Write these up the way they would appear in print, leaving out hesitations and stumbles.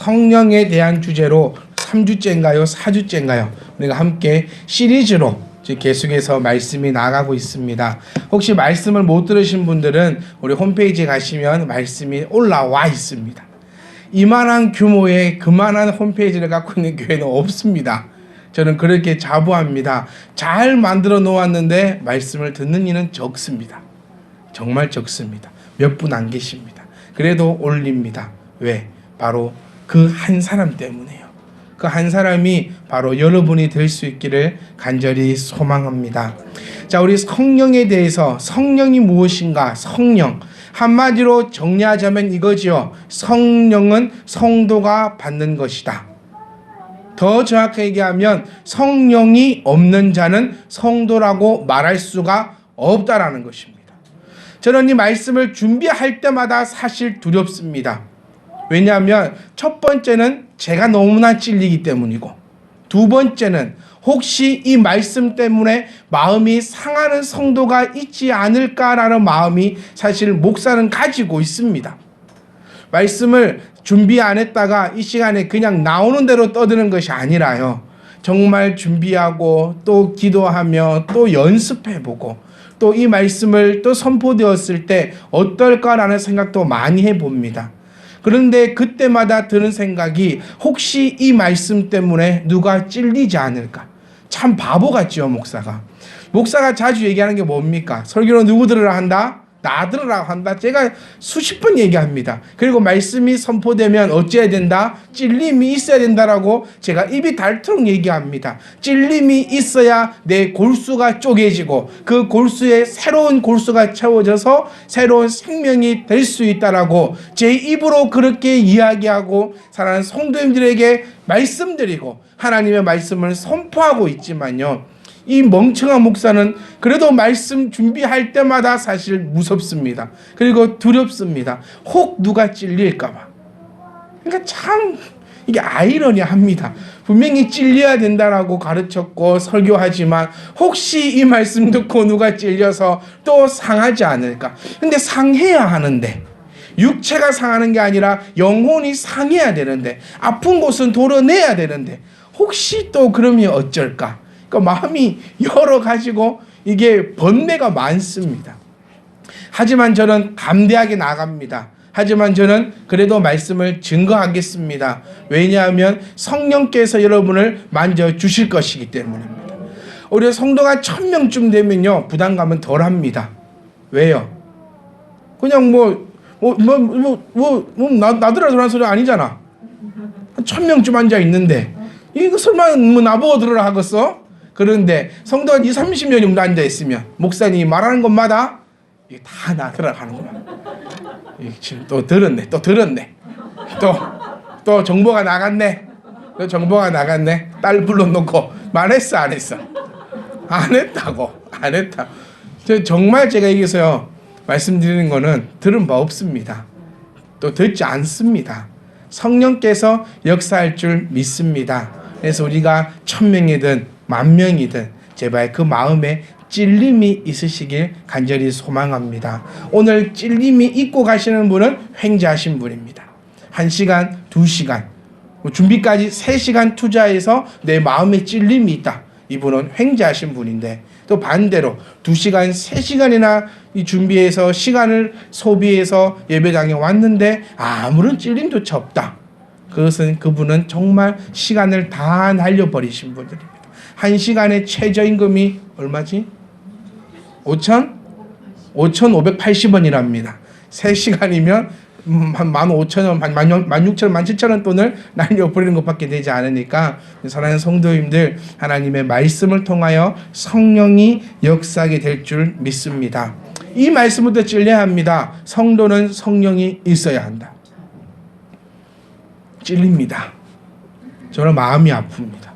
성령에 대한 주제로 3주째인가요? 4주째인가요? 우리가 함께 시리즈로 계속해서 말씀이 나가고 있습니다. 혹시 말씀을 못 들으신 분들은 우리 홈페이지에 가시면 말씀이 올라와 있습니다. 이만한 규모의 그만한 홈페이지를 갖고 있는 교회는 없습니다. 저는 그렇게 자부합니다. 잘 만들어 놓았는데 말씀을 듣는 이는 적습니다. 정말 적습니다. 몇 분 안 계십니다. 그래도 올립니다. 왜? 바로 그 한 사람 때문에요. 그 한 사람이 바로 여러분이 될 수 있기를 간절히 소망합니다. 자, 우리 성령에 대해서 성령이 무엇인가? 성령. 한마디로 정리하자면 이거지요. 성령은 성도가 받는 것이다. 더 정확하게 얘기하면 성령이 없는 자는 성도라고 말할 수가 없다라는 것입니다. 저는 이 말씀을 준비할 때마다 사실 두렵습니다. 왜냐하면 첫 번째는 제가 너무나 찔리기 때문이고, 두 번째는 혹시 이 말씀 때문에 마음이 상하는 성도가 있지 않을까라는 마음이 사실 목사는 가지고 있습니다. 말씀을 준비 안 했다가 이 시간에 그냥 나오는 대로 떠드는 것이 아니라요. 정말 준비하고 또 기도하며 또 연습해보고 또 이 말씀을 또 선포되었을 때 어떨까라는 생각도 많이 해봅니다. 그런데 그때마다 드는 생각이 혹시 이 말씀 때문에 누가 찔리지 않을까? 참 바보 같지요, 목사가. 목사가 자주 얘기하는 게 뭡니까? 설교는 누구 들으라 한다? 나 들으라고 한다. 제가 수십 번 얘기합니다. 그리고 말씀이 선포되면 어찌해야 된다? 찔림이 있어야 된다라고 제가 입이 닳도록 얘기합니다. 찔림이 있어야 내 골수가 쪼개지고 그 골수에 새로운 골수가 채워져서 새로운 생명이 될 수 있다라고 제 입으로 그렇게 이야기하고 사랑하는 성도님들에게 말씀드리고 하나님의 말씀을 선포하고 있지만요. 이 멍청한 목사는 그래도 말씀 준비할 때마다 사실 무섭습니다. 그리고 두렵습니다. 혹 누가 찔릴까봐. 그러니까 참 이게 아이러니합니다. 분명히 찔려야 된다라고 가르쳤고 설교하지만 혹시 이 말씀 듣고 누가 찔려서 또 상하지 않을까. 근데 상해야 하는데 육체가 상하는 게 아니라 영혼이 상해야 되는데 아픈 곳은 도려내야 되는데 혹시 또 그러면 어쩔까. 그러니까 마음이 여러 가지고 이게 번뇌가 많습니다. 하지만 저는 담대하게 나갑니다. 하지만 저는 그래도 말씀을 증거하겠습니다. 왜냐하면 성령께서 여러분을 만져주실 것이기 때문입니다. 우리 성도가 1000명쯤 되면요 부담감은 덜합니다. 왜요? 그냥 나더라 저런 소리 아니잖아. 1000명쯤 앉아 있는데 이거 설마 나보고 들으라 하겠어? 그런데 성도가 20-30명 정도 앉아있으면 목사님이 말하는 것마다 이게 다 나더라 하는구만. 지금 또 들었네. 또 정보가 나갔네. 딸 불러놓고 말했어 안 했어? 안 했다고. 안 했다. 정말 제가 여기서요 말씀드리는 거는 들은 바 없습니다. 또 듣지 않습니다. 성령께서 역사할 줄 믿습니다. 그래서 우리가 1000명이든 10,000명이든 제발 그 마음에 찔림이 있으시길 간절히 소망합니다. 오늘 찔림이 있고 가시는 분은 횡재하신 분입니다. 1시간, 2시간, 준비까지 3시간 투자해서 내 마음에 찔림이 있다. 이분은 횡재하신 분인데 또 반대로 2시간, 3시간이나 이 준비해서 시간을 소비해서 예배당에 왔는데 아무런 찔림조차 없다. 그분은 정말 시간을 다 날려버리신 분들입니다. 1시간에 최저임금이 얼마지? 5,580원이랍니다. 3시간이면 한 15,000원, 16,000원, 17,000원 돈을 날려버리는 것밖에 되지 않으니까 사랑하는 성도님들 하나님의 말씀을 통하여 성령이 역사하게 될 줄 믿습니다. 이 말씀부터 찔려야 합니다. 성도는 성령이 있어야 한다. 찔립니다. 저는 마음이 아픕니다.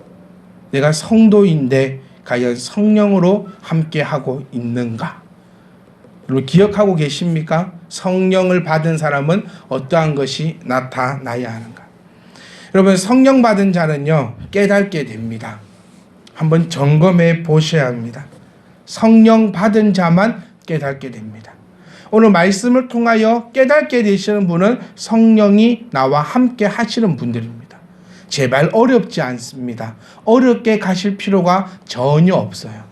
내가 성도인데 과연 성령으로 함께하고 있는가? 여러분 기억하고 계십니까? 성령을 받은 사람은 어떠한 것이 나타나야 하는가? 여러분 성령 받은 자는요 깨닫게 됩니다. 한번 점검해 보셔야 합니다. 성령 받은 자만 깨닫게 됩니다. 오늘 말씀을 통하여 깨닫게 되시는 분은 성령이 나와 함께 하시는 분들입니다. 제발 어렵지 않습니다. 어렵게 가실 필요가 전혀 없어요.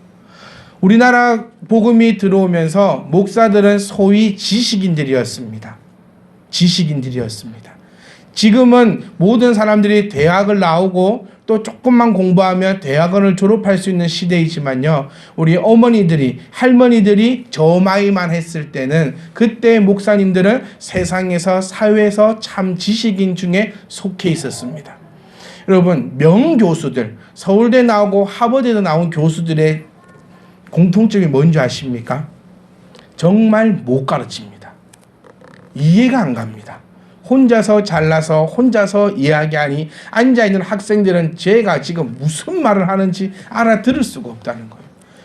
우리나라 복음이 들어오면서 목사들은 소위 지식인들이었습니다. 지금은 모든 사람들이 대학을 나오고 또 조금만 공부하면 대학원을 졸업할 수 있는 시대이지만요, 우리 어머니들이, 할머니들이 저마이만 했을 때는 그때 목사님들은 세상에서, 사회에서 참 지식인 중에 속해 있었습니다. 여러분, 명교수들, 서울대 나오고 하버드에도 나온 교수들의 공통점이 뭔지 아십니까? 정말 못 가르칩니다. 이해가 안 갑니다. 혼자서 잘나서 혼자서 이야기하니 앉아있는 학생들은 제가 지금 무슨 말을 하는지 알아들을 수가 없다는 거예요.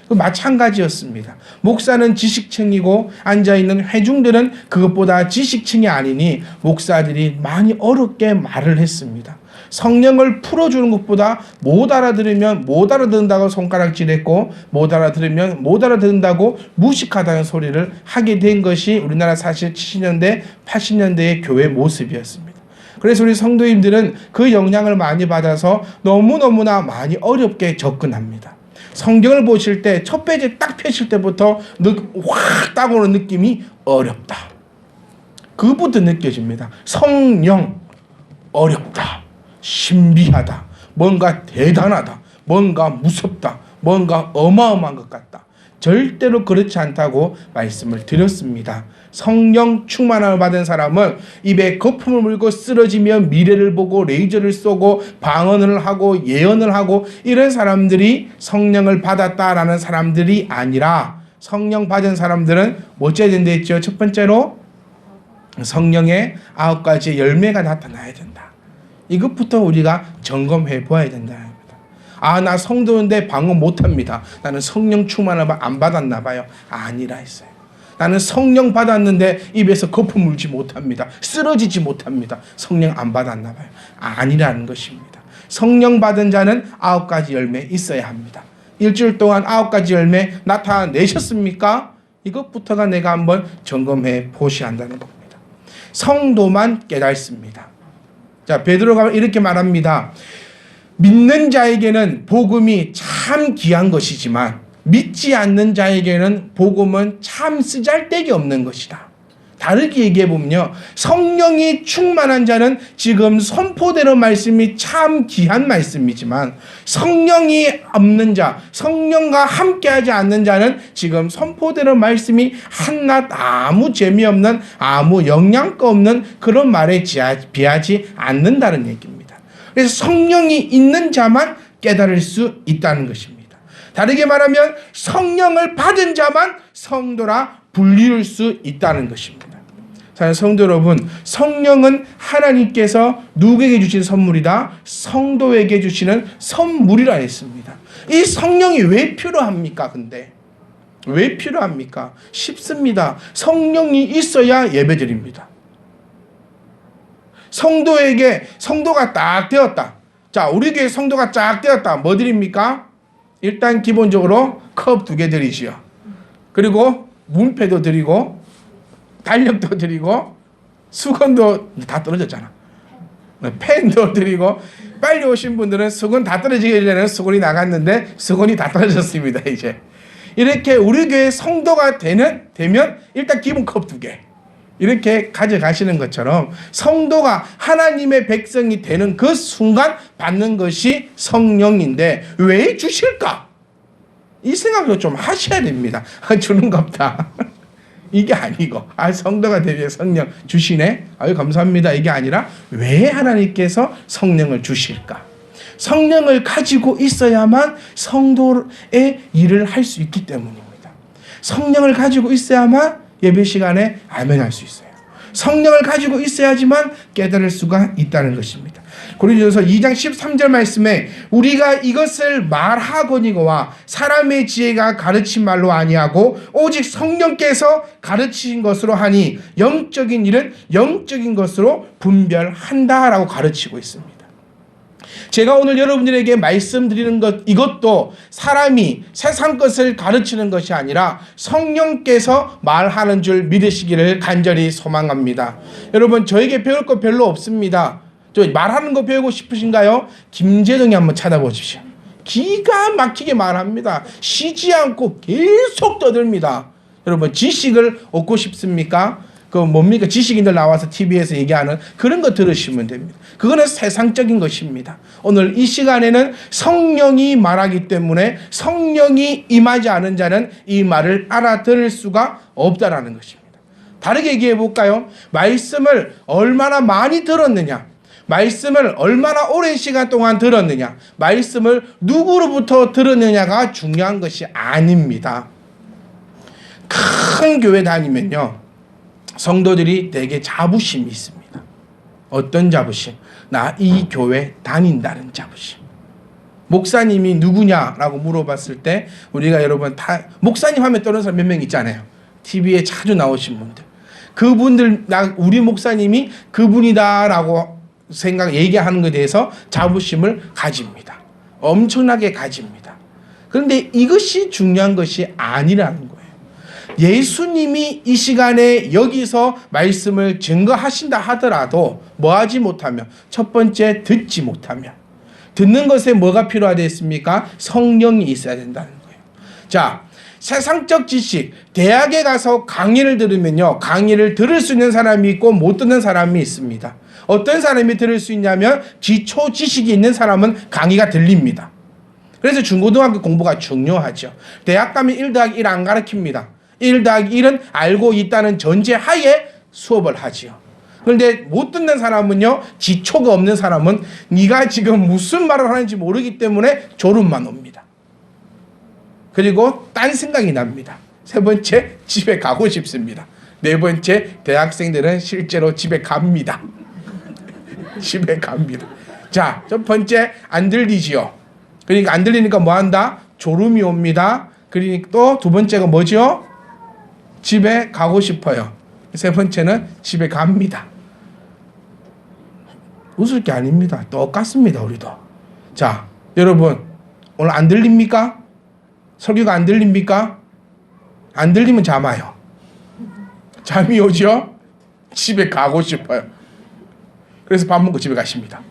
마찬가지였습니다. 목사는 지식층이고 앉아있는 회중들은 그것보다 지식층이 아니니 목사들이 많이 어렵게 말을 했습니다. 성령을 풀어주는 것보다 못 알아들으면 못 알아듣는다고 손가락질했고, 못 알아들으면 못 알아듣는다고 무식하다는 소리를 하게 된 것이 우리나라 사실 70년대 80년대의 교회 모습이었습니다. 그래서 우리 성도님들은 그 영향을 많이 받아서 너무너무나 많이 어렵게 접근합니다. 성경을 보실 때 첫 페이지 딱 펴실 때부터 확 딱 오는 느낌이 어렵다. 그부터 느껴집니다. 성령 어렵다. 신비하다. 뭔가 대단하다. 뭔가 무섭다. 뭔가 어마어마한 것 같다. 절대로 그렇지 않다고 말씀을 드렸습니다. 성령 충만함을 받은 사람은 입에 거품을 물고 쓰러지며 미래를 보고 레이저를 쏘고 방언을 하고 예언을 하고 이런 사람들이 성령을 받았다라는 사람들이 아니라, 성령 받은 사람들은 어째야 된다 했죠? 첫 번째로 성령의 9가지 열매가 나타나야 된다. 이것부터 우리가 점검해 보아야 된다. 나 성도인데 방언 못합니다. 나는 성령 충만을 안 받았나 봐요. 아니라 했어요. 나는 성령 받았는데 입에서 거품 물지 못합니다. 쓰러지지 못합니다. 성령 안 받았나 봐요. 아니라는 것입니다. 성령 받은 자는 9가지 열매 있어야 합니다. 일주일 동안 9가지 열매 나타내셨습니까? 이것부터가 내가 한번 점검해 보셔야 한다는 겁니다. 성도만 깨닫습니다. 자, 베드로가 이렇게 말합니다. 믿는 자에게는 복음이 참 귀한 것이지만 믿지 않는 자에게는 복음은 참 쓰잘데기 없는 것이다. 다르게 얘기해 보면요, 성령이 충만한 자는 지금 선포대로 말씀이 참 귀한 말씀이지만, 성령이 없는 자, 성령과 함께하지 않는 자는 지금 선포대로 말씀이 한낱 아무 재미없는, 아무 영양가 없는 그런 말에 비하지 않는다는 얘기입니다. 그래서 성령이 있는 자만 깨달을 수 있다는 것입니다. 다르게 말하면 성령을 받은 자만 성도라 불릴 수 있다는 것입니다. 사랑하는 성도 여러분, 성령은 하나님께서 누구에게 주신 선물이다? 성도에게 주시는 선물이라 했습니다. 이 성령이 왜 필요합니까? 근데 왜 필요합니까? 쉽습니다. 성령이 있어야 예배드립니다. 성도가 딱 되었다. 자, 우리 교회 성도가 쫙 되었다. 뭐 드립니까? 일단 기본적으로 컵 2개 드리지요. 그리고 문패도 드리고 달력도 드리고 수건도 다 떨어졌잖아. 펜도 드리고, 빨리 오신 분들은 수건 다 떨어지기 전에는 수건이 나갔는데 수건이 다 떨어졌습니다. 이제 이렇게 우리 교회 성도가 되면 일단 기본 컵 2개 이렇게 가져가시는 것처럼 성도가 하나님의 백성이 되는 그 순간 받는 것이 성령인데 왜 주실까? 이 생각을 좀 하셔야 됩니다. 주는 거 없다. 이게 아니고, 성도가 되면 성령 주시네? 아유, 감사합니다. 이게 아니라 왜 하나님께서 성령을 주실까? 성령을 가지고 있어야만 성도의 일을 할 수 있기 때문입니다. 성령을 가지고 있어야만 예배 시간에 아멘 할 수 있어요. 성령을 가지고 있어야지만 깨달을 수가 있다는 것입니다. 고린도전서 2장 13절 말씀에 우리가 이것을 말하거니와 사람의 지혜가 가르친 말로 아니하고 오직 성령께서 가르치신 것으로 하니 영적인 일은 영적인 것으로 분별한다라고 가르치고 있습니다. 제가 오늘 여러분들에게 말씀드리는 것, 이것도 사람이 세상 것을 가르치는 것이 아니라 성령께서 말하는 줄 믿으시기를 간절히 소망합니다. 여러분, 저에게 배울 거 별로 없습니다. 저 말하는 거 배우고 싶으신가요? 김재동이 한번 찾아보십시오. 기가 막히게 말합니다. 쉬지 않고 계속 떠듭니다. 여러분, 지식을 얻고 싶습니까? 그 뭡니까? 지식인들 나와서 TV에서 얘기하는 그런 거 들으시면 됩니다. 그거는 세상적인 것입니다. 오늘 이 시간에는 성령이 말하기 때문에 성령이 임하지 않은 자는 이 말을 알아들을 수가 없다라는 것입니다. 다르게 얘기해 볼까요? 말씀을 얼마나 많이 들었느냐, 말씀을 얼마나 오랜 시간 동안 들었느냐, 말씀을 누구로부터 들었느냐가 중요한 것이 아닙니다. 큰 교회 다니면요, 성도들이 되게 자부심이 있습니다. 어떤 자부심? 나 이 교회 다닌다는 자부심. 목사님이 누구냐라고 물어봤을 때 우리가 여러분 다 목사님 하면 떠오르는 사람 몇 명 있잖아요. TV에 자주 나오신 분들. 그분들, 우리 목사님이 그분이다라고 얘기하는 것에 대해서 자부심을 가집니다. 엄청나게 가집니다. 그런데 이것이 중요한 것이 아니라는 거예요. 예수님이 이 시간에 여기서 말씀을 증거하신다 하더라도 뭐 하지 못하면, 첫 번째 듣지 못하면, 듣는 것에 뭐가 필요하겠습니까? 성령이 있어야 된다는 거예요. 자, 세상적 지식, 대학에 가서 강의를 들으면요, 강의를 들을 수 있는 사람이 있고 못 듣는 사람이 있습니다. 어떤 사람이 들을 수 있냐면 기초 지식이 있는 사람은 강의가 들립니다. 그래서 중고등학교 공부가 중요하죠. 대학 가면 1 더하기 1 안 가르칩니다. 1 더하기 1은 알고 있다는 전제하에 수업을 하지요. 그런데 못 듣는 사람은요, 지초가 없는 사람은 네가 지금 무슨 말을 하는지 모르기 때문에 졸음만 옵니다. 그리고 딴 생각이 납니다. 세 번째, 집에 가고 싶습니다. 네 번째, 대학생들은 실제로 집에 갑니다. 집에 갑니다. 자, 첫 번째, 안 들리지요. 그러니까 안 들리니까 뭐 한다? 졸음이 옵니다. 그러니까 또 두 번째가 뭐죠? 집에 가고 싶어요. 세 번째는 집에 갑니다. 웃을 게 아닙니다. 똑같습니다, 우리도. 자, 여러분, 오늘 안 들립니까? 설교가 안 들립니까? 안 들리면 잠 와요. 잠이 오죠? 집에 가고 싶어요. 그래서 밥 먹고 집에 가십니다.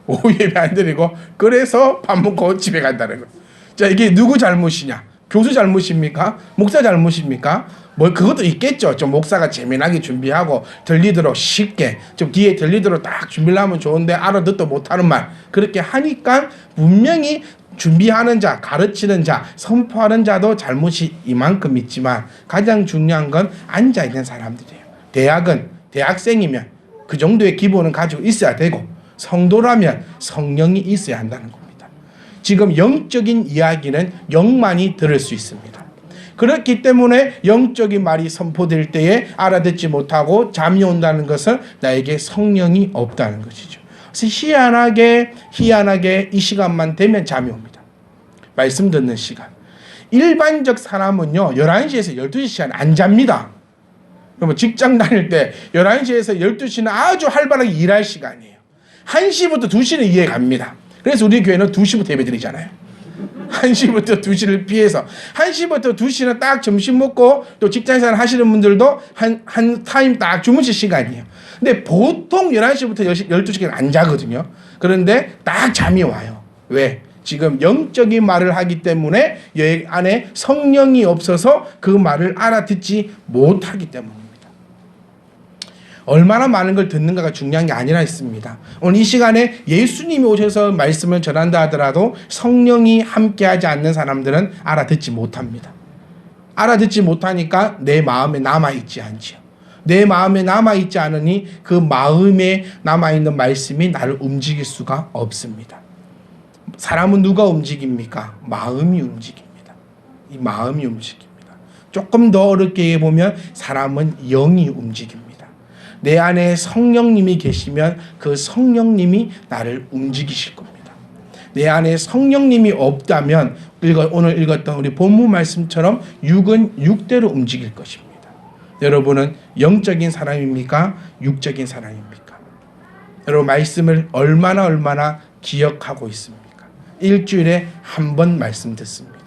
오후 예배 안 드리고, 그래서 밥 먹고 집에 간다는 거예요. 자, 이게 누구 잘못이냐? 교수 잘못입니까? 목사 잘못입니까? 뭐 그것도 있겠죠. 좀 목사가 재미나게 준비하고 들리도록 쉽게, 좀 뒤에 들리도록 딱 준비를 하면 좋은데 알아듣도 못하는 말, 그렇게 하니까 분명히 준비하는 자, 가르치는 자, 선포하는 자도 잘못이 이만큼 있지만 가장 중요한 건 앉아있는 사람들이에요. 대학은 대학생이면 그 정도의 기본은 가지고 있어야 되고, 성도라면 성령이 있어야 한다는 겁니다. 지금 영적인 이야기는 영만이 들을 수 있습니다. 그렇기 때문에 영적인 말이 선포될 때에 알아듣지 못하고 잠이 온다는 것은 나에게 성령이 없다는 것이죠. 그래서 희한하게 이 시간만 되면 잠이 옵니다. 말씀 듣는 시간. 일반적 사람은요, 11시에서 12시 시간 안 잡니다. 그러면 직장 다닐 때 11시에서 12시는 아주 활발하게 일할 시간이에요. 1시부터 2시는 이해 갑니다. 그래서 우리 교회는 2시부터 예배 드리잖아요. 1시부터 2시를 피해서 1시부터 2시는 딱 점심 먹고 또 직장생활 하시는 분들도 한 타임 딱 주무실 시간이에요. 근데 보통 11시부터 12시까지 안 자거든요. 그런데 딱 잠이 와요. 왜? 지금 영적인 말을 하기 때문에 여기 안에 성령이 없어서 그 말을 알아듣지 못하기 때문입니다. 얼마나 많은 걸 듣는가가 중요한 게 아니라 있습니다. 오늘 이 시간에 예수님이 오셔서 말씀을 전한다 하더라도 성령이 함께하지 않는 사람들은 알아듣지 못합니다. 알아듣지 못하니까 내 마음에 남아있지 않지요. 내 마음에 남아있지 않으니 그 마음에 남아있는 말씀이 나를 움직일 수가 없습니다. 사람은 누가 움직입니까? 마음이 움직입니다. 이 마음이 움직입니다. 조금 더 어렵게 보면 사람은 영이 움직입니다. 내 안에 성령님이 계시면 그 성령님이 나를 움직이실 겁니다. 내 안에 성령님이 없다면 오늘 읽었던 우리 본문 말씀처럼 육은 육대로 움직일 것입니다. 여러분은 영적인 사람입니까? 육적인 사람입니까? 여러분 말씀을 얼마나 기억하고 있습니까? 일주일에 한 번 말씀 듣습니다.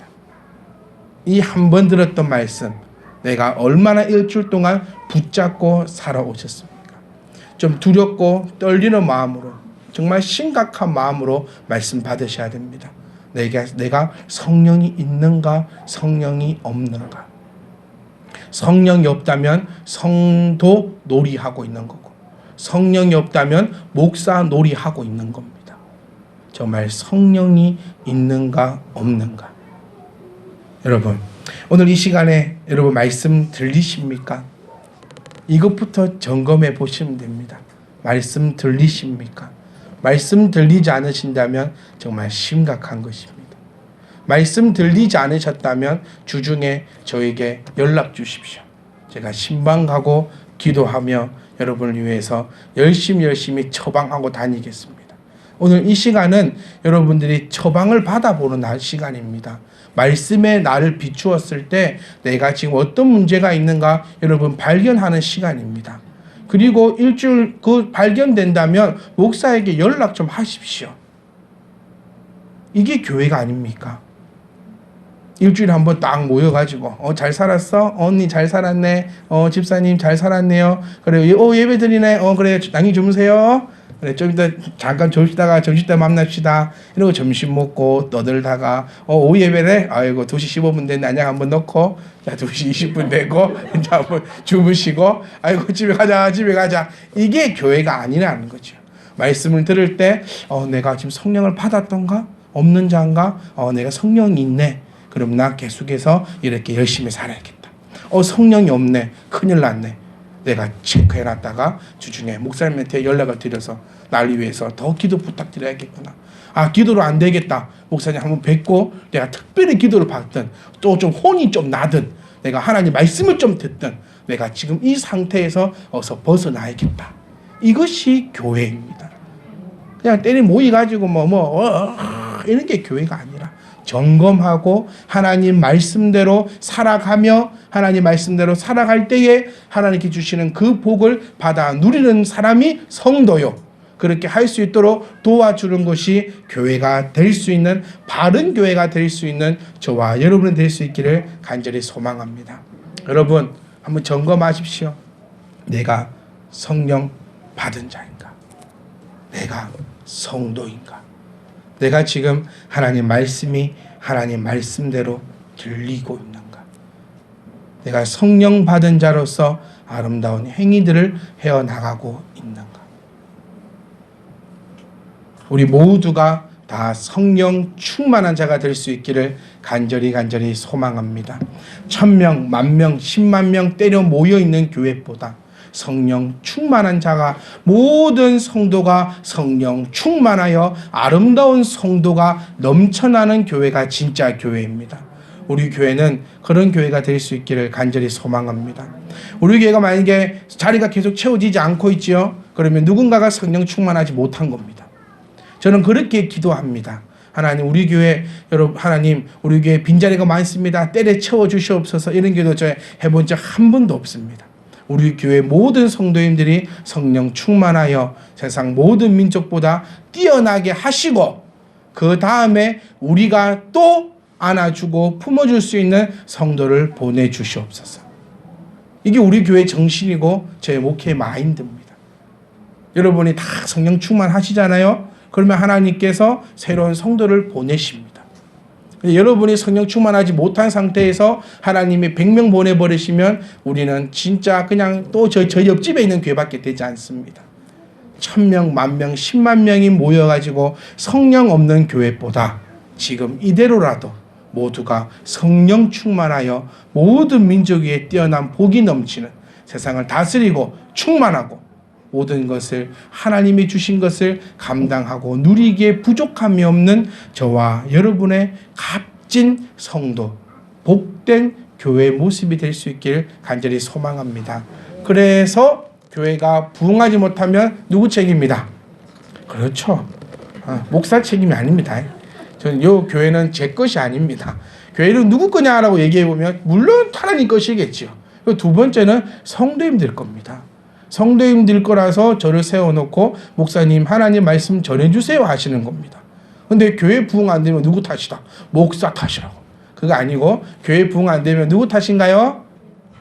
이 한 번 들었던 말씀 내가 얼마나 일주일 동안 붙잡고 살아오셨습니까? 좀 두렵고 떨리는 마음으로 정말 심각한 마음으로 말씀 받으셔야 됩니다. 내가 성령이 있는가 성령이 없는가. 성령이 없다면 성도 놀이하고 있는 거고 성령이 없다면 목사 놀이하고 있는 겁니다. 정말 성령이 있는가 없는가. 여러분 오늘 이 시간에 여러분 말씀 들리십니까? 이것부터 점검해 보시면 됩니다. 말씀 들리십니까? 말씀 들리지 않으신다면 정말 심각한 것입니다. 말씀 들리지 않으셨다면 주중에 저에게 연락 주십시오. 제가 신방 가고 기도하며 여러분을 위해서 열심히 처방하고 다니겠습니다. 오늘 이 시간은 여러분들이 처방을 받아보는 시간입니다. 말씀의 나를 비추었을 때 내가 지금 어떤 문제가 있는가 여러분 발견하는 시간입니다. 그리고 일주일 발견된다면 목사에게 연락 좀 하십시오. 이게 교회가 아닙니까? 일주일에 한번 딱 모여가지고 잘 살았어? 언니 잘 살았네. 집사님 잘 살았네요. 그래 예배 드리네. 그래 양이 주무세요. 그래 좀 이따 잠깐 졸시다가 점심때 만납시다. 이러고 점심 먹고 떠들다가 오후 예배래. 아이고 2시 15분 됐네. 안녕 한번 넣고 자 2시 20분 되고 이제 한번 주무시고 아이고 집에 가자. 이게 교회가 아니라는 거죠. 말씀을 들을 때 내가 지금 성령을 받았던가 없는 자인가 내가 성령이 있네. 그럼 나 계속해서 이렇게 열심히 살아야겠다. 성령이 없네. 큰일 났네. 내가 체크해놨다가 주중에 목사님한테 연락을 드려서 나를 위해서 더 기도 부탁드려야겠구나. 기도로 안 되겠다. 목사님 한번 뵙고 내가 특별히 기도를 받든 또 좀 혼이 좀 나든 내가 하나님 말씀을 좀 듣든 내가 지금 이 상태에서 어서 벗어나야겠다. 이것이 교회입니다. 그냥 때리 모이가지고 이런 게 교회가 아니라 점검하고 하나님 말씀대로 살아가며 하나님 말씀대로 살아갈 때에 하나님께 주시는 그 복을 받아 누리는 사람이 성도요. 그렇게 할 수 있도록 도와주는 것이 교회가 될 수 있는 바른 교회가 될 수 있는 저와 여러분이 될 수 있기를 간절히 소망합니다. 여러분 한번 점검하십시오. 내가 성령 받은 자인가? 내가 성도인가? 내가 지금 하나님 말씀이 하나님 말씀대로 들리고 있는가? 내가 성령 받은 자로서 아름다운 행위들을 헤어나가고 있는가? 우리 모두가 다 성령 충만한 자가 될 수 있기를 간절히 소망합니다. 1000명, 10,000명, 10만 명 때려 모여있는 교회보다 성령 충만한 자가 모든 성도가 성령 충만하여 아름다운 성도가 넘쳐나는 교회가 진짜 교회입니다. 우리 교회는 그런 교회가 될 수 있기를 간절히 소망합니다. 우리 교회가 만약에 자리가 계속 채워지지 않고 있지요. 그러면 누군가가 성령 충만하지 못한 겁니다. 저는 그렇게 기도합니다. 하나님 우리 교회 여러분 하나님 우리 교회 빈자리가 많습니다. 때려 채워 주시옵소서. 이런 기도 저 해본 적 한 번도 없습니다. 우리 교회 모든 성도님들이 성령 충만하여 세상 모든 민족보다 뛰어나게 하시고 그 다음에 우리가 또 안아주고 품어줄 수 있는 성도를 보내주시옵소서. 이게 우리 교회 정신이고 저의 목회 마인드입니다. 여러분이 다 성령 충만하시잖아요. 그러면 하나님께서 새로운 성도를 보내십니다. 여러분이 성령 충만하지 못한 상태에서 하나님이 100명 보내버리시면 우리는 진짜 그냥 또 저 옆집에 있는 교회밖에 되지 않습니다. 1000명, 10,000명, 10만 명이 모여가지고 성령 없는 교회보다 지금 이대로라도 모두가 성령 충만하여 모든 민족 위에 뛰어난 복이 넘치는 세상을 다스리고 충만하고 모든 것을 하나님이 주신 것을 감당하고 누리기에 부족함이 없는 저와 여러분의 값진 성도, 복된 교회의 모습이 될 수 있기를 간절히 소망합니다. 그래서 교회가 부흥하지 못하면 누구 책임이다? 그렇죠. 목사 책임이 아닙니다. 저는 이 교회는 제 것이 아닙니다. 교회는 누구 거냐라고 얘기해 보면 물론 하나님 것이겠죠. 두 번째는 성도님들 겁니다. 성도님들 거라서 저를 세워놓고 목사님 하나님 말씀 전해주세요 하시는 겁니다. 근데 교회 부흥 안 되면 누구 탓이다? 목사 탓이라고. 그거 아니고 교회 부흥 안 되면 누구 탓인가요?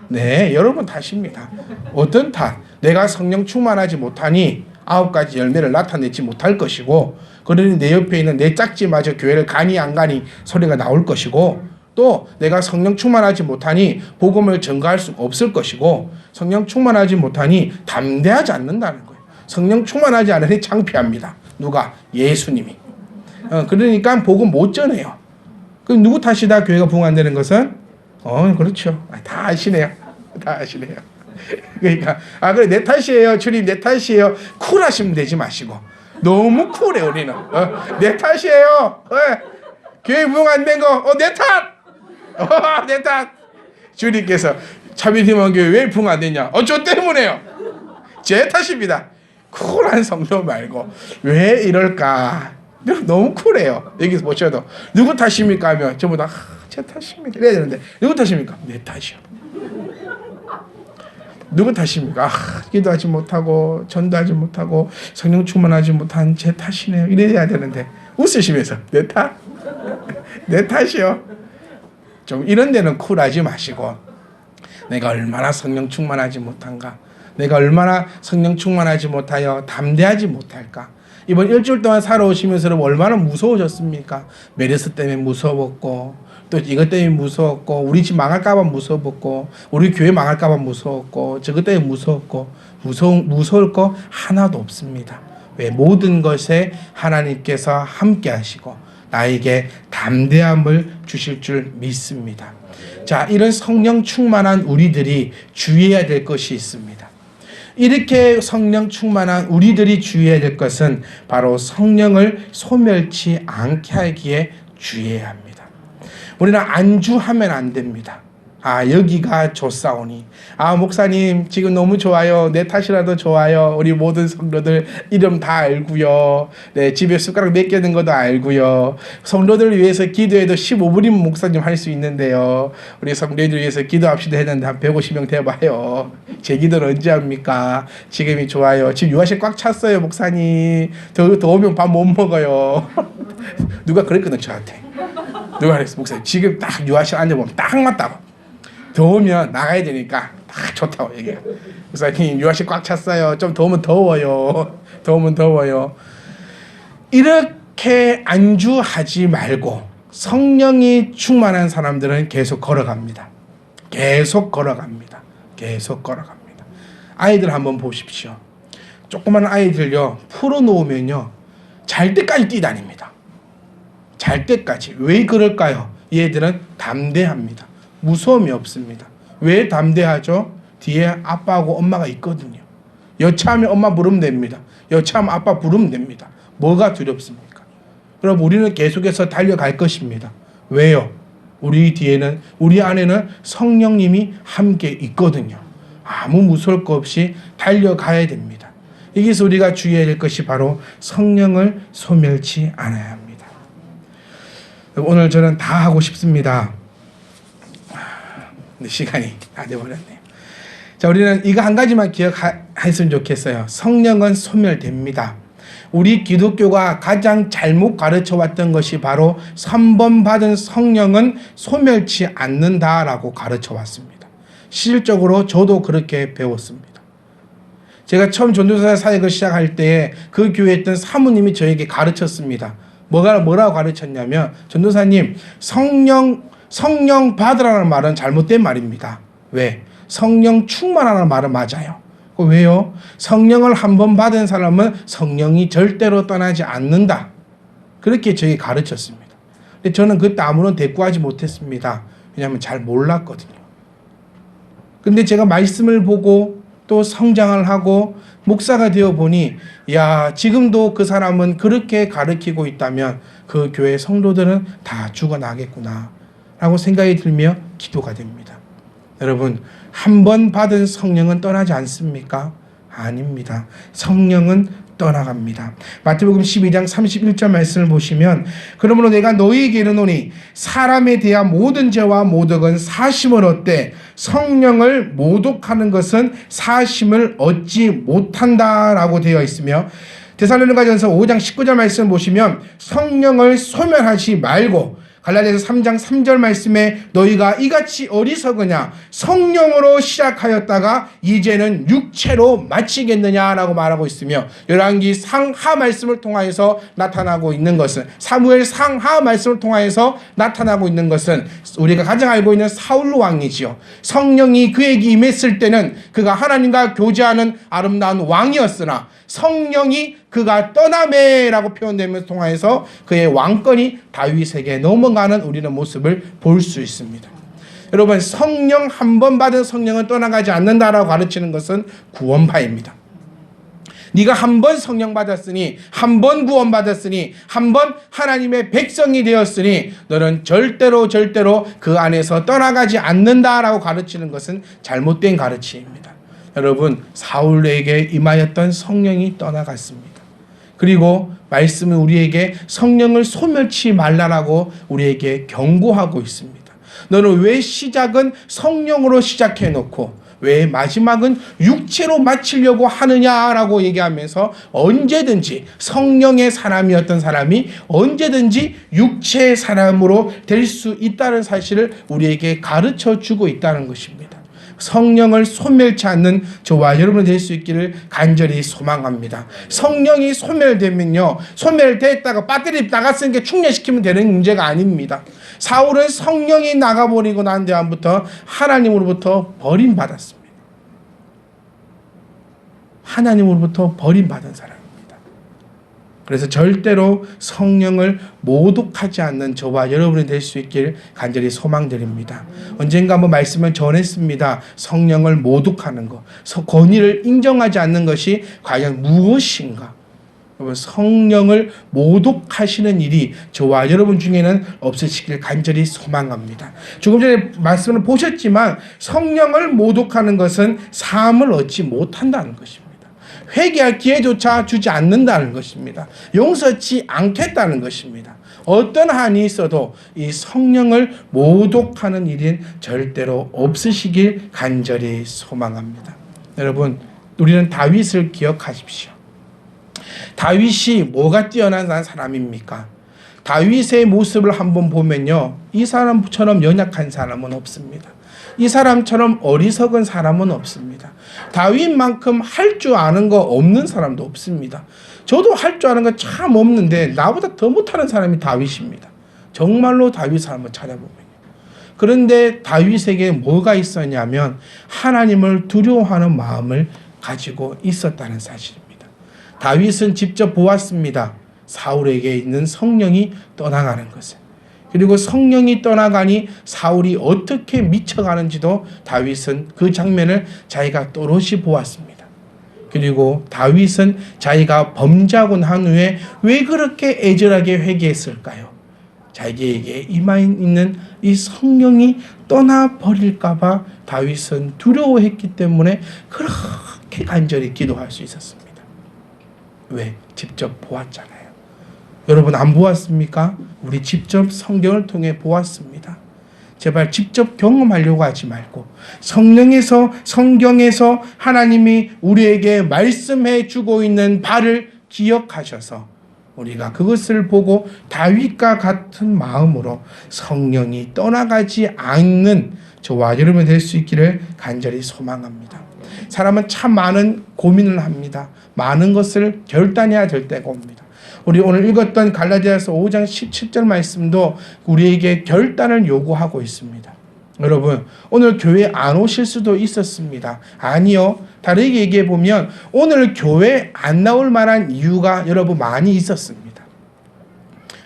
네, 여러분 탓입니다. 어떤 탓? 내가 성령 충만하지 못하니 9가지 열매를 나타내지 못할 것이고, 그러니 내 옆에 있는 내 짝지마저 교회를 가니 안 가니 소리가 나올 것이고, 또 내가 성령 충만하지 못하니 복음을 전가할 수 없을 것이고, 성령 충만하지 못하니 담대하지 않는다는 거예요. 성령 충만하지 않으니 창피합니다. 누가? 예수님이. 그러니까 복음 못 전해요. 그럼 누구 탓이다 교회가 부흥 안 되는 것은? 그렇죠. 다 아시네요. 다 아시네요. 그러니까 그래 내 탓이에요. 주님 내 탓이에요. 쿨하시면 되지 마시고, 너무 쿨해 우리는. 내 탓이에요. 교회 부흥 안 된 거 내 탓. 내 탓. 주님께서 차비팀원교회 왜 부흥 안 됐냐? 저 때문에요. 제 탓입니다. 쿨한 성도 말고 왜 이럴까? 너무 쿨해요. 여기서 보셔도 누구 탓입니까 하면 전부 다 제 탓입니다 이래야 되는데, 누구 탓입니까? 내 탓이요. 누구 탓입니까? 기도하지 못하고 전도하지 못하고 성령 충만하지 못한 제 탓이네요 이래야 되는데, 웃으시면서 내 탓? 내 탓이요. 좀 이런 데는 쿨하지 마시고, 내가 얼마나 성령 충만하지 못한가, 내가 얼마나 성령 충만하지 못하여 담대하지 못할까. 이번 일주일 동안 살아오시면서 얼마나 무서워졌습니까? 메르스 때문에 무서웠고, 또 이것 때문에 무서웠고, 우리 집 망할까봐 무서웠고, 우리 교회 망할까봐 무서웠고, 저것 때문에 무서웠고, 무서울 거 하나도 없습니다. 왜? 모든 것에 하나님께서 함께 하시고 나에게 담대함을 주실 줄 믿습니다. 자, 이런 성령 충만한 우리들이 주의해야 될 것이 있습니다. 이렇게 성령 충만한 우리들이 주의해야 될 것은 바로 성령을 소멸치 않게 하기에 주의해야 합니다. 우리는 안주하면 안 됩니다. 여기가 좋사오니, 목사님 지금 너무 좋아요, 내 탓이라도 좋아요, 우리 모든 성도들 이름 다 알고요, 네, 집에 숟가락 몇 개 든 것도 알고요, 성도들을 위해서 기도해도 15분이면 목사님 할 수 있는데요, 우리 성도들 위해서 기도합시다 했는데 한 150명 돼봐요. 제 기도는 언제 합니까? 지금이 좋아요. 지금 유아실 꽉 찼어요 목사님, 더 오면 밥 못 먹어요. 누가 그랬거든 저한테. 누가 그랬어? 목사님 지금 딱 유아실 앉아보면 딱 맞다고, 더우면 나가야 되니까 딱 좋다고 얘기해요. 목사님 유아실 꽉 찼어요, 좀 더우면 더워요, 더우면 더워요. 이렇게 안주하지 말고 성령이 충만한 사람들은 계속 걸어갑니다. 계속 걸어갑니다. 계속 걸어갑니다. 아이들 한번 보십시오. 조그만 아이들요, 풀어놓으면요 잘 때까지 뛰다닙니다. 잘 때까지. 왜 그럴까요? 얘들은 담대합니다. 무서움이 없습니다. 왜 담대하죠? 뒤에 아빠하고 엄마가 있거든요. 여차하면 엄마 부르면 됩니다. 여차하면 아빠 부르면 됩니다. 뭐가 두렵습니까? 그럼 우리는 계속해서 달려갈 것입니다. 왜요? 우리 뒤에는, 우리 안에는 성령님이 함께 있거든요. 아무 무서울 거 없이 달려가야 됩니다. 여기서 우리가 주의해야 될 것이 바로 성령을 소멸치 않아야 합니다. 오늘 저는 다 하고 싶습니다. 근데 시간이 다 돼버렸네요. 자, 우리는 이거 한 가지만 기억했으면 좋겠어요. 성령은 소멸됩니다. 우리 기독교가 가장 잘못 가르쳐왔던 것이 바로 선범받은 성령은 소멸치 않는다라고 가르쳐왔습니다. 실질적으로 저도 그렇게 배웠습니다. 제가 처음 전도사 사역을 시작할 때 그 교회에 있던 사모님이 저에게 가르쳤습니다. 뭐라고 가르쳤냐면, 전도사님, 성령 받으라는 말은 잘못된 말입니다. 왜? 성령 충만하라는 말은 맞아요. 왜요? 성령을 한 번 받은 사람은 성령이 절대로 떠나지 않는다. 그렇게 저에게 가르쳤습니다. 근데 저는 그때 아무런 대꾸하지 못했습니다. 왜냐하면 잘 몰랐거든요. 근데 제가 말씀을 보고 또 성장을 하고 목사가 되어 보니, 야, 지금도 그 사람은 그렇게 가르치고 있다면 그 교회 성도들은 다 죽어나겠구나 라고 생각이 들며 기도가 됩니다. 여러분, 한 번 받은 성령은 떠나지 않습니까? 아닙니다. 성령은 떠나갑니다. 마태복음 12장 31절 말씀을 보시면 그러므로 내가 너희에게 이르노니 사람에 대한 모든 죄와 모독은 사심을 얻되 성령을 모독하는 것은 사심을 얻지 못한다라고 되어 있으며 데살로니가전서 5장 19절 말씀을 보시면 성령을 소멸하지 말고 갈라디아서 3장 3절 말씀에 너희가 이같이 어리석으냐 성령으로 시작하였다가 이제는 육체로 마치겠느냐라고 말하고 있으며 열왕기 상하 말씀을 통하여서 나타나고 있는 것은 사무엘 상하 말씀을 통하여서 나타나고 있는 것은 우리가 가장 알고 있는 사울 왕이지요. 성령이 그에게 임했을 때는 그가 하나님과 교제하는 아름다운 왕이었으나 성령이 그가 떠나매라고 표현되면서 통하여서 그의 왕권이 다윗에게 넘어가는 우리는 모습을 볼 수 있습니다. 여러분 성령 한 번 받은 성령은 떠나가지 않는다라고 가르치는 것은 구원파입니다. 네가 한 번 성령 받았으니 한 번 구원 받았으니 한 번 하나님의 백성이 되었으니 너는 절대로 그 안에서 떠나가지 않는다라고 가르치는 것은 잘못된 가르침입니다. 여러분 사울에게 임하였던 성령이 떠나갔습니다. 그리고 말씀은 우리에게 성령을 소멸치 말라라고 우리에게 경고하고 있습니다. 너는 왜 시작은 성령으로 시작해 놓고 왜 마지막은 육체로 마치려고 하느냐라고 얘기하면서 언제든지 성령의 사람이었던 사람이 언제든지 육체의 사람으로 될 수 있다는 사실을 우리에게 가르쳐 주고 있다는 것입니다. 성령을 소멸치 않는 저와 여러분 될 수 있기를 간절히 소망합니다. 성령이 소멸되면요, 소멸됐다가 배터리 나갔으니까 충전시키면 되는 문제가 아닙니다. 사울은 성령이 나가버리고 난 다음부터 하나님으로부터 버림받았습니다. 하나님으로부터 버림받은 사람입니다. 그래서 절대로 성령을 모독하지 않는 저와 여러분이 될 수 있길 간절히 소망드립니다. 언젠가 한번 말씀을 전했습니다. 성령을 모독하는 것, 권위를 인정하지 않는 것이 과연 무엇인가? 여러분 성령을 모독하시는 일이 저와 여러분 중에는 없으시길 간절히 소망합니다. 조금 전에 말씀을 보셨지만 성령을 모독하는 것은 사함을 얻지 못한다는 것입니다. 회개할 기회조차 주지 않는다는 것입니다. 용서치 않겠다는 것입니다. 어떤 한이 있어도 이 성령을 모독하는 일은 절대로 없으시길 간절히 소망합니다. 여러분 우리는 다윗을 기억하십시오. 다윗이 뭐가 뛰어난 사람입니까? 다윗의 모습을 한번 보면요, 이 사람처럼 연약한 사람은 없습니다. 이 사람처럼 어리석은 사람은 없습니다. 다윗만큼 할 줄 아는 거 없는 사람도 없습니다. 저도 할 줄 아는 거 참 없는데 나보다 더 못하는 사람이 다윗입니다. 정말로 다윗을 한번 찾아보면요. 그런데 다윗에게 뭐가 있었냐면 하나님을 두려워하는 마음을 가지고 있었다는 사실입니다. 다윗은 직접 보았습니다. 사울에게 있는 성령이 떠나가는 것을. 그리고 성령이 떠나가니 사울이 어떻게 미쳐가는지도 다윗은 그 장면을 자기가 또렷이 보았습니다. 그리고 다윗은 자기가 범죄하고 난 후에 왜 그렇게 애절하게 회개했을까요? 자기에게 임해 있는 이 성령이 떠나버릴까봐 다윗은 두려워했기 때문에 그렇게 간절히 기도할 수 있었습니다. 왜? 직접 보았잖아요. 여러분 안 보았습니까? 우리 직접 성경을 통해 보았습니다. 제발 직접 경험하려고 하지 말고 성경에서 하나님이 우리에게 말씀해 주고 있는 바를 기억하셔서 우리가 그것을 보고 다윗과 같은 마음으로 성령이 떠나가지 않는 저와 여러분 될 수 있기를 간절히 소망합니다. 사람은 참 많은 고민을 합니다. 많은 것을 결단해야 될 때가 옵니다. 우리 오늘 읽었던 갈라디아서 5장 17절 말씀도 우리에게 결단을 요구하고 있습니다. 여러분 오늘 교회 안 오실 수도 있었습니다. 아니요. 다르게 얘기해 보면 오늘 교회 안 나올 만한 이유가 여러분 많이 있었습니다.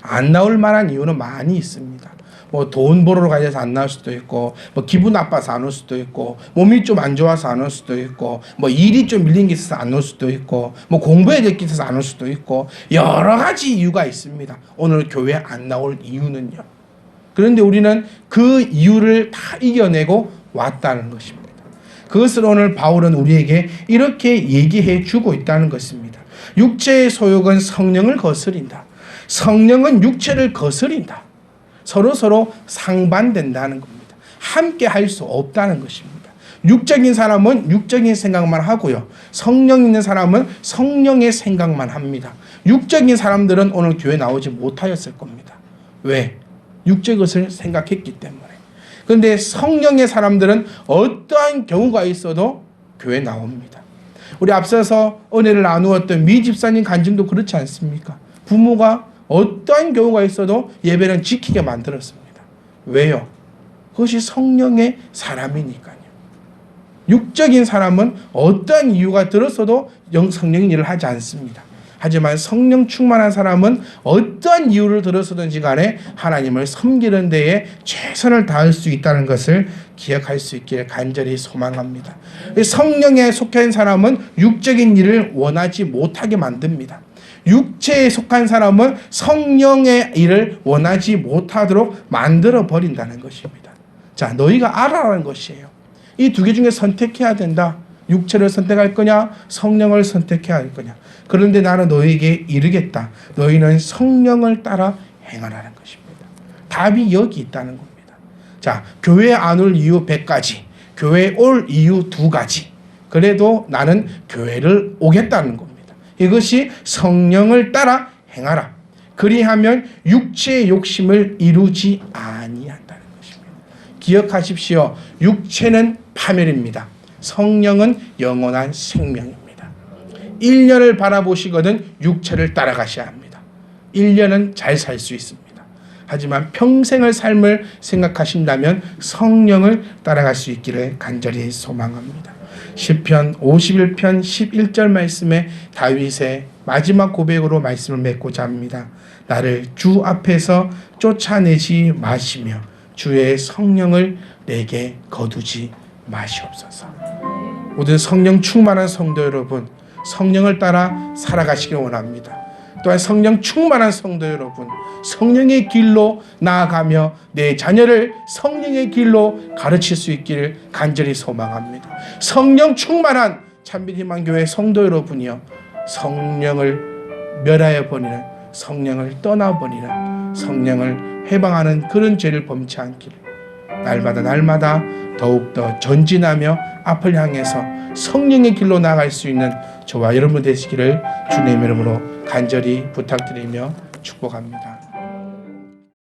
안 나올 만한 이유는 많이 있습니다. 뭐 돈 벌으러 가서 안 나올 수도 있고, 뭐 기분 나빠서 안 올 수도 있고, 몸이 좀 안 좋아서 안 올 수도 있고, 뭐 일이 좀 밀린 게 있어서 안 올 수도 있고, 뭐 공부해야 될 게 있어서 안 올 수도 있고, 여러 가지 이유가 있습니다. 오늘 교회 안 나올 이유는요. 그런데 우리는 그 이유를 다 이겨내고 왔다는 것입니다. 그것을 오늘 바울은 우리에게 이렇게 얘기해 주고 있다는 것입니다. 육체의 소욕은 성령을 거스린다. 성령은 육체를 거스린다. 서로 상반된다는 겁니다. 함께 할 수 없다는 것입니다. 육적인 사람은 육적인 생각만 하고요. 성령 있는 사람은 성령의 생각만 합니다. 육적인 사람들은 오늘 교회 나오지 못하였을 겁니다. 왜? 육적인 것을 생각했기 때문에. 그런데 성령의 사람들은 어떠한 경우가 있어도 교회 나옵니다. 우리 앞서서 은혜를 나누었던 미 집사님 간증도 그렇지 않습니까? 부모가 어떠한 경우가 있어도 예배는 지키게 만들었습니다. 왜요? 그것이 성령의 사람이니까요. 육적인 사람은 어떠한 이유가 들었어도 성령의 일을 하지 않습니다. 하지만 성령 충만한 사람은 어떠한 이유를 들었든지 간에 하나님을 섬기는 데에 최선을 다할 수 있다는 것을 기억할 수 있기를 간절히 소망합니다. 성령에 속한 사람은 육적인 일을 원하지 못하게 만듭니다. 육체에 속한 사람은 성령의 일을 원하지 못하도록 만들어 버린다는 것입니다. 자, 너희가 알아라는 것이에요. 이 두 개 중에 선택해야 된다. 육체를 선택할 거냐, 성령을 선택해야 할 거냐. 그런데 나는 너희에게 이르겠다. 너희는 성령을 따라 행하라는 것입니다. 답이 여기 있다는 겁니다. 자, 교회 안 올 이유 100가지, 교회 올 이유 2가지. 그래도 나는 교회를 오겠다는 겁니다. 이것이 성령을 따라 행하라. 그리하면 육체의 욕심을 이루지 아니한다는 것입니다. 기억하십시오. 육체는 파멸입니다. 성령은 영원한 생명입니다. 1년을 바라보시거든 육체를 따라가셔야 합니다. 1년은 잘 살 수 있습니다. 하지만 평생의 삶을 생각하신다면 성령을 따라갈 수 있기를 간절히 소망합니다. 시편 51편 11절 말씀에 다윗의 마지막 고백으로 말씀을 맺고자 합니다. 나를 주 앞에서 쫓아내지 마시며 주의 성령을 내게 거두지 마시옵소서. 모든 성령 충만한 성도 여러분, 성령을 따라 살아가시길 원합니다. 또한 성령 충만한 성도 여러분, 성령의 길로 나아가며 내 자녀를 성령의 길로 가르칠 수 있기를 간절히 소망합니다. 성령 충만한 참빛희망교회 성도 여러분이요, 성령을 멸하여 버리는, 성령을 떠나버리는, 성령을 해방하는 그런 죄를 범치 않기를 날마다 더욱더 전진하며 앞을 향해서 성령의 길로 나아갈 수 있는 저와 여러분 되시기를 주님의 이름으로 간절히 부탁드리며 축복합니다.